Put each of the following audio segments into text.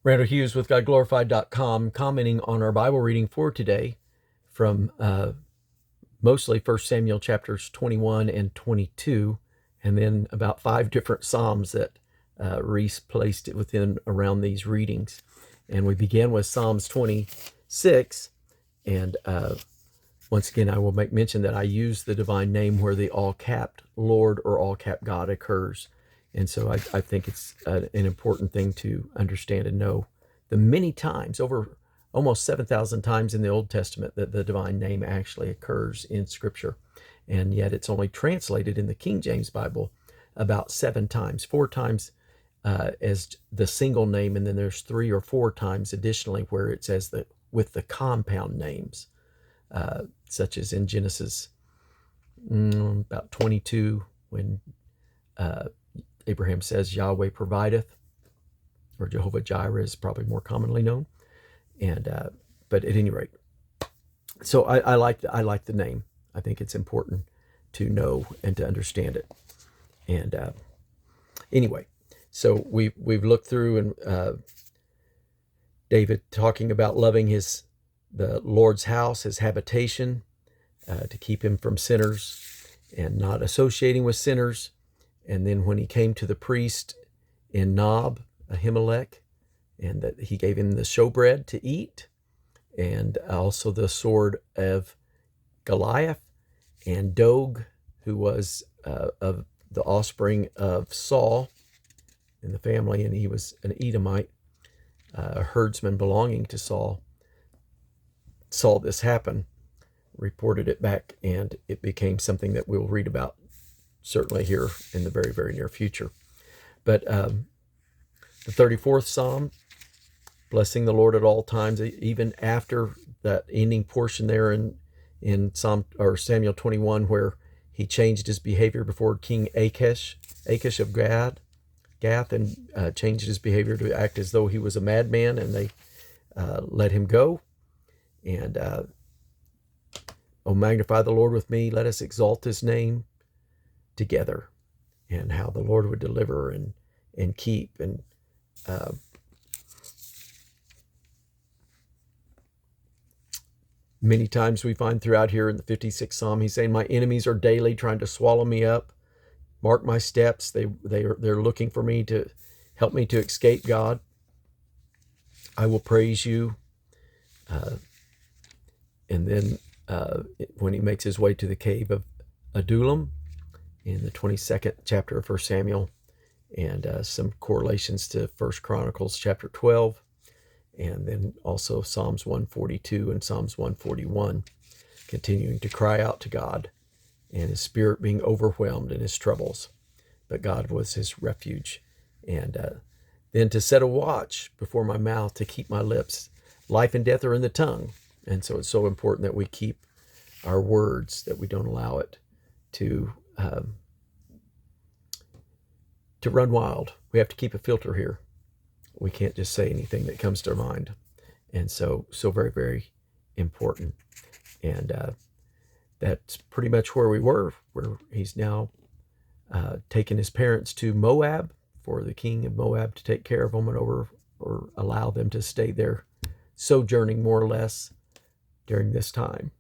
Randall Hughes with GodGlorified.com, commenting on our Bible reading for today from mostly 1 Samuel chapters 21 and 22, and then about 5 different Psalms that Reese placed it within around these readings. And we began with Psalms 26, and once again, I will make mention that I use the divine name where the all-capped Lord or all-capped God occurs. And so I think it's an important thing to understand and know the many times, over almost 7,000 times in the Old Testament, that the divine name actually occurs in Scripture. And yet it's only translated in the King James Bible about 7 times, 4 times as the single name, and then there's 3 or 4 times additionally where it says that with the compound names, such as in Genesis about 22, when Abraham says, Yahweh provideth, or Jehovah Jireh is probably more commonly known. And but at any rate, so I like the name. I think it's important to know and to understand it. And anyway, so we've looked through, and David talking about loving the Lord's house, his habitation, to keep him from sinners and not associating with sinners. And then when he came to the priest in Nob, Ahimelech, and that he gave him the showbread to eat, and also the sword of Goliath, and Dog, who was of the offspring of Saul in the family, and he was an Edomite, a herdsman belonging to Saul, saw this happen, reported it back, and it became something that we'll read about certainly here in the very, very near future. But the 34th Psalm, blessing the Lord at all times, even after that ending portion there in Samuel 21, where he changed his behavior before King Achish of Gath, and changed his behavior to act as though he was a madman, and they let him go. And oh, magnify the Lord with me, let us exalt his name together, and how the Lord would deliver and keep. And many times we find throughout here in the 56th Psalm, he's saying, my enemies are daily trying to swallow me up, mark my steps. They're looking for me to help me to escape God. I will praise you. And then when he makes his way to the cave of Adullam in the 22nd chapter of 1 Samuel, and some correlations to 1 Chronicles chapter 12, and then also Psalms 142 and Psalms 141, continuing to cry out to God, and his spirit being overwhelmed in his troubles. But God was his refuge. And then to set a watch before my mouth, to keep my lips. Life and death are in the tongue. And so it's so important that we keep our words, that we don't allow it to run wild. We have to keep a filter here. We can't just say anything that comes to our mind. And so very, very important. And that's pretty much where we were, where he's now taken his parents to Moab for the king of Moab to take care of them, and or allow them to stay there, sojourning more or less during this time.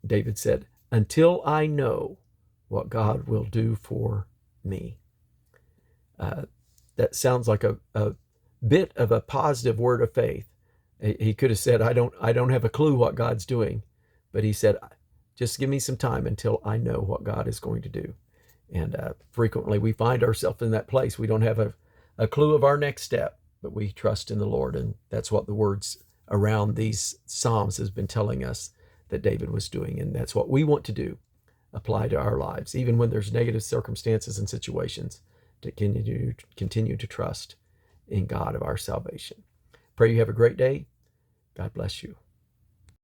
David said, until I know what God will do for me. That sounds like a bit of a positive word of faith. He could have said, I don't have a clue what God's doing. But he said, just give me some time until I know what God is going to do. And frequently we find ourselves in that place. We don't have a clue of our next step, but we trust in the Lord. And that's what the words around these Psalms has been telling us that David was doing. And that's what we want to do, apply to our lives, even when there's negative circumstances and situations, to continue to trust in God of our salvation. Pray you have a great day. God bless you.